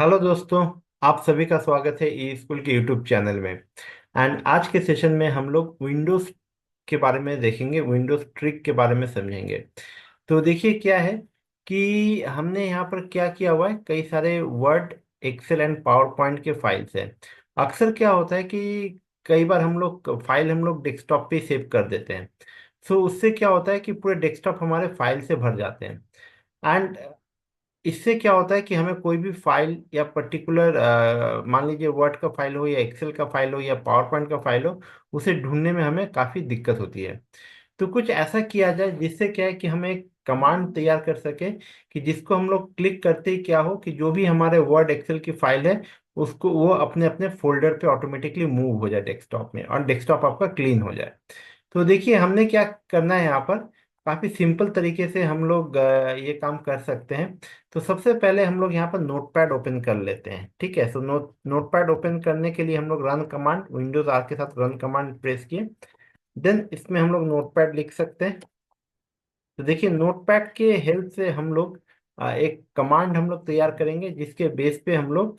Hello दोस्तों। आप सभी का स्वागत है ई स्कूल के यूट्यूब चैनल में। एंड आज के सेशन में हम लोग विंडोज के बारे में देखेंगे, विंडोज ट्रिक के बारे में समझेंगे। तो देखिए क्या है कि हमने यहाँ पर क्या किया हुआ है, कई सारे Word, Excel and PowerPoint के फाइल्स हैं। अक्सर क्या होता है कि कई बार हम लोग डेस्कटॉप पे सेव कर देते हैं। सो उससे क्या होता है कि पूरे डेस्कटॉप हमारे फाइल से भर जाते हैं। एंड इससे क्या होता है कि हमें कोई भी फाइल या पर्टिकुलर मान लीजिए वर्ड का फाइल हो या एक्सेल का फाइल हो या पावर पॉइंट का फाइल हो, उसे ढूंढने में हमें काफ़ी दिक्कत होती है। तो कुछ ऐसा किया जाए जिससे क्या है कि हम एक कमांड तैयार कर सके कि जिसको हम लोग क्लिक करते ही क्या हो कि जो भी हमारे वर्ड एक्सेल की फाइल है उसको वो अपने अपने फोल्डर पे ऑटोमेटिकली मूव हो जाए डेस्कटॉप में, और डेस्कटॉप आपका क्लीन हो जाए। तो देखिए हमने क्या करना है यहाँ पर। काफी सिंपल तरीके से हम लोग ये काम कर सकते हैं। तो सबसे पहले हम लोग यहाँ पर नोटपैड ओपन कर लेते हैं। ठीक है, तो नोटपैड ओपन करने के लिए हम लोग रन कमांड, विंडोज आर के साथ रन कमांड प्रेस किए। देन इसमें हम लोग नोटपैड लिख सकते हैं। तो देखिए नोटपैड के हेल्प से हम लोग एक कमांड हम लोग तैयार करेंगे जिसके बेस पे हम लोग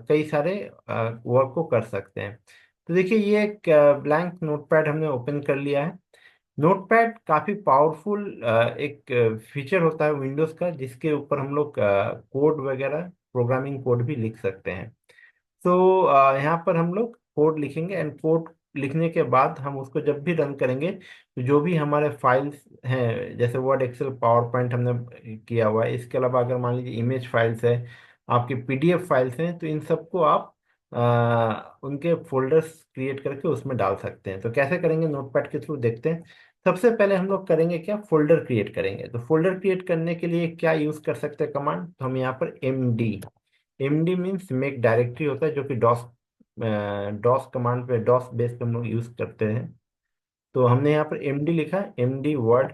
कई सारे वर्क को कर सकते हैं। तो देखिए ये एक ब्लैंक नोटपैड हमने ओपन कर लिया है। नोटपैड काफ़ी पावरफुल एक फीचर होता है विंडोज़ का, जिसके ऊपर हम लोग कोड वगैरह, प्रोग्रामिंग कोड भी लिख सकते हैं। तो यहाँ पर हम लोग कोड लिखेंगे, एंड कोड लिखने के बाद हम उसको जब भी रन करेंगे तो जो भी हमारे फाइल्स हैं, जैसे वर्ड, एक्सेल, पावर पॉइंट हमने किया हुआ है, इसके अलावा अगर मान लीजिए इमेज फाइल्स है, आपके पीडीएफ फाइल्स हैं, तो इन सबको आप उनके फोल्डर्स क्रिएट करके उसमें डाल सकते हैं। तो कैसे करेंगे नोटपैड के थ्रू देखते हैं। सबसे पहले हम लोग करेंगे क्या, फोल्डर क्रिएट करेंगे। तो फोल्डर क्रिएट करने के लिए क्या यूज कर सकते हैं कमांड, तो हम यहाँ पर एमडी मीन्स मेक डायरेक्टरी होता है, जो कि डॉस डॉस कमांड पे, डॉस बेस पे हम लोग यूज करते हैं। तो हमने यहाँ पर एमडी लिखा, एमडी वर्ड।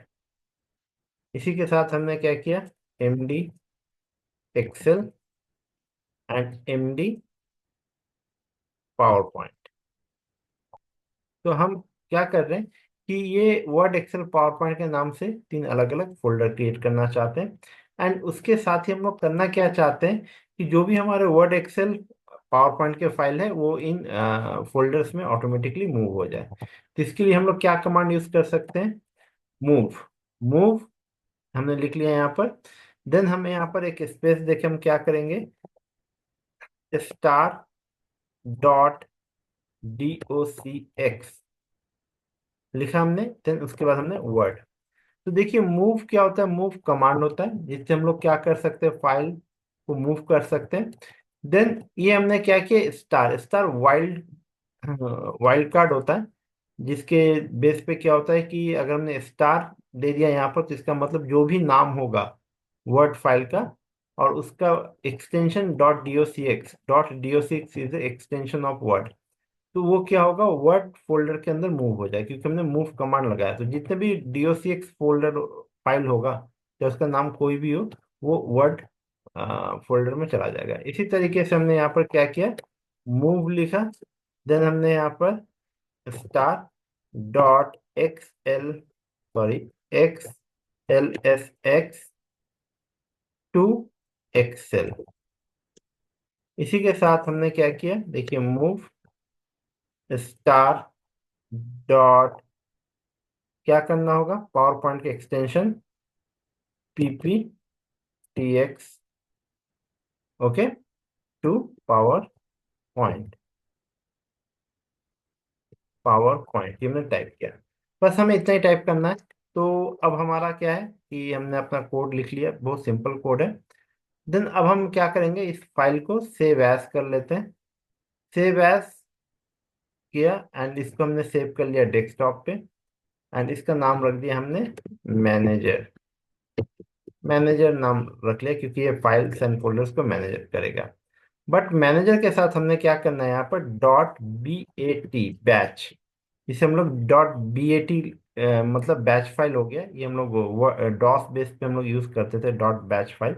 इसी के साथ हमने क्या किया, MD Excel and MD PowerPoint. तो हम क्या कर रहे हैं कि ये वर्ड, एक्सेल, पावर पॉइंट के नाम से तीन अलग अलग फोल्डर क्रिएट करना चाहते हैं। एंड उसके साथ ही हम लोग करना क्या चाहते हैं कि जो भी हमारे वर्ड, एक्सेल, पावर पॉइंट के फाइल है वो इन फोल्डर्स में ऑटोमेटिकली मूव हो जाए। तो इसके लिए हम लोग क्या कमांड यूज कर सकते हैं, मूव। मूव हमने लिख लिया यहाँ पर। देन हमें यहाँ पर एक स्पेस देके हम क्या करेंगे, स्टार डॉट DOCX लिखा हमने। देन उसके बाद हमने वर्ड। तो देखिए मूव क्या होता है, मूव कमांड होता है जिससे हम लोग क्या कर सकते हैं, फाइल को मूव कर सकते हैं। देन ये हमने क्या किया, star, star wild wild card होता है, जिसके बेस पे क्या होता है कि अगर हमने स्टार दे दिया यहाँ पर तो इसका मतलब जो भी नाम होगा वर्ड फाइल का, और उसका extension dot D O C X is extension of Word, तो वो क्या होगा, वर्ड फोल्डर के अंदर मूव हो जाए, क्योंकि हमने मूव कमांड लगाया। तो जितने भी DOCX फोल्डर फाइल होगा, या उसका नाम कोई भी हो, वो वर्ड फोल्डर में चला जाएगा। इसी तरीके से हमने यहाँ पर क्या किया, मूव लिखा। देन हमने यहाँ पर star dot XLS X to Excel. इसी के साथ हमने क्या किया, देखिए मूव स्टार डॉट, क्या करना होगा, पावर पॉइंट के extension PPTX, okay, to PowerPoint. PowerPoint ये हमने टाइप किया। बस हमें इतना ही टाइप करना है। तो अब हमारा क्या है कि हमने अपना कोड लिख लिया, बहुत सिंपल कोड है। देन अब हम क्या करेंगे, इस फाइल को सेव एज कर लेते हैं। सेव एज किया, एंड इसको हमने सेव कर लिया डेस्कटॉप पे। एंड इसका नाम रख दिया हमने मैनेजर। मैनेजर नाम रख लिया क्योंकि ये फाइल्स एंड फोल्डर्स को मैनेज करेगा। बट मैनेजर के साथ हमने क्या करना है, यहाँ पर .bat बैच, इसे हम लोग .bat मतलब बैच फाइल हो गया। ये हम लोग डॉस बेस पे हम लोग यूज करते थे डॉट बैच फाइल,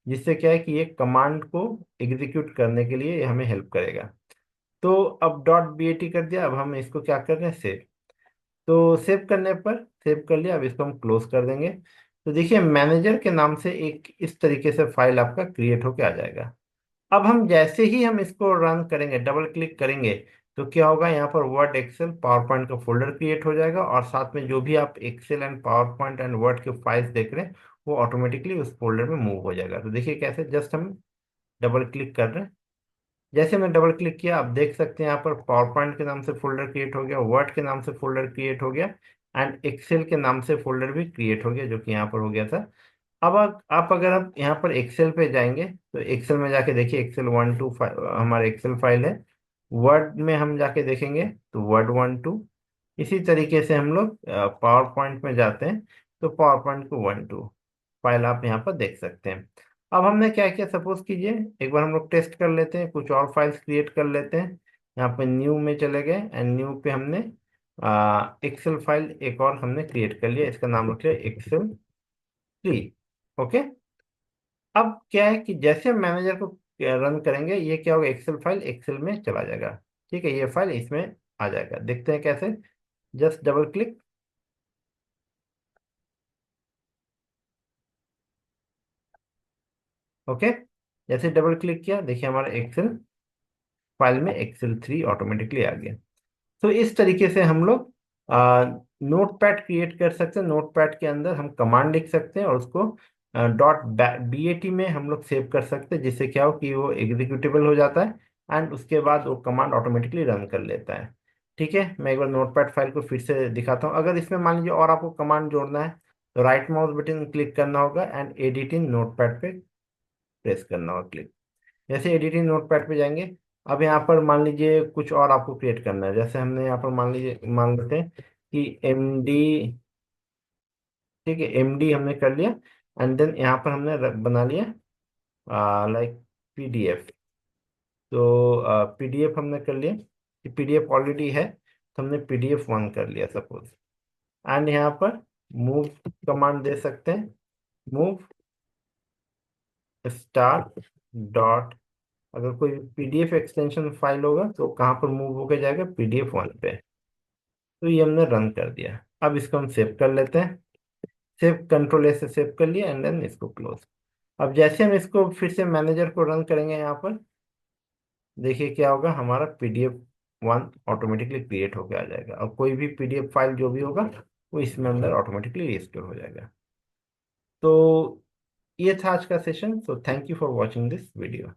जिससे क्या है कि ये कमांड को एग्जीक्यूट करने के लिए ये हमें हेल्प करेगा। तो अब .bat कर दिया, अब हम इसको क्या कर रहे हैं, सेव। तो सेव करने पर, सेव कर लिया, अब इसको हम क्लोज कर देंगे। तो देखिए मैनेजर के नाम से एक इस तरीके से फाइल आपका क्रिएट होके आ जाएगा। अब हम जैसे ही हम इसको रन करेंगे, डबल क्लिक करेंगे, तो क्या होगा, यहाँ पर वर्ड, एक्सेल, पावर पॉइंट का फोल्डर क्रिएट हो जाएगा और साथ में जो भी आप Excel and PowerPoint and Word के फाइल्स देख रहे हैं वो ऑटोमेटिकली उस फोल्डर में मूव हो जाएगा। तो देखिए कैसे, जस्ट हम डबल क्लिक कर रहे हैं, जैसे मैं डबल क्लिक किया आप देख सकते हैं यहाँ पर पावर पॉइंट के नाम से फोल्डर क्रिएट हो गया, वर्ड के नाम से फोल्डर क्रिएट हो गया एंड एक्सेल के नाम से फोल्डर भी क्रिएट हो गया, जो कि यहाँ पर हो गया था। अब आप अगर आप यहाँ पर एक्सेल पे जाएंगे तो एक्सेल में जाके देखिए, एक्सेल 1 2 हमारा एक्सेल फाइल है। वर्ड में हम जाके देखेंगे तो वर्ड 1 2। इसी तरीके से हम लोग पावर पॉइंट में जाते हैं तो पावर पॉइंट को 1 2 फाइल आप यहाँ पर देख सकते हैं। अब हमने क्या किया, सपोज कीजिए एक बार हम लोग टेस्ट कर लेते हैं, कुछ और फाइल्स क्रिएट कर लेते हैं। यहाँ पे न्यू में चले गए एंड न्यू पे हमने एक्सेल फाइल एक और हमने क्रिएट कर लिया, इसका नाम रख लिया एक्सेल 3। ओके। अब क्या है कि जैसे हम मैनेजर को रन करेंगे, ये क्या होगा, एक्सेल फाइल एक्सेल में चला जाएगा। ठीक है, ये फाइल इसमें आ जाएगा। देखते हैं कैसे, जस्ट डबल क्लिक। ओके, जैसे डबल क्लिक किया देखिए हमारा एक्सेल फाइल में एक्सेल 3 ऑटोमेटिकली आ गया। तो इस तरीके से हम लोग नोट पैड क्रिएट कर सकते हैं। नोट पैड के अंदर हम कमांड लिख सकते हैं और उसको डॉट BAT में हम लोग सेव कर सकते हैं, जिससे क्या हो कि वो एग्जीक्यूटेबल हो जाता है एंड उसके बाद वो कमांड ऑटोमेटिकली रन कर लेता है। ठीक है, मैं एक बार नोट पैड फाइल को फिर से दिखाता हूँ। अगर इसमें मान लीजिए और आपको कमांड जोड़ना है तो राइट माउस बटन क्लिक करना होगा and edit in note pad पे प्रेस करना होगा, क्लिक। जैसे एडिटिंग नोटपैड पे जाएंगे, अब यहाँ पर मान लीजिए कुछ और आपको क्रिएट करना है। जैसे हमने यहाँ पर मान लेते हैं कि MD। ठीक है, MD हमने कर लिया एंड देन यहाँ पर हमने बना लिया लाइक PDF। तो PDF हमने कर लिया कि PDF ऑलरेडी है, तो हमने PDF 1 कर लिया सपोज। एंड यहाँ पर मूव कमांड दे सकते हैं, मूव स्टार डॉट, अगर कोई PDF एक्सटेंशन फाइल होगा तो कहाँ पर मूव होकर जाएगा, PDF 1 पे। तो ये हमने रन कर दिया। अब इसको हम सेव कर लेते हैं, सेव, कंट्रोल S से सेव कर लिया एंड देन इसको क्लोज। अब जैसे हम इसको फिर से मैनेजर को रन करेंगे यहाँ पर, देखिए क्या होगा, हमारा PDF 1 ऑटोमेटिकली क्रिएट होकर आ जाएगा और कोई भी PDF फाइल जो भी होगा वो इसमें अंदर ऑटोमेटिकली स्टोर हो जाएगा। तो ये था आज का session. So thank you for watching this video.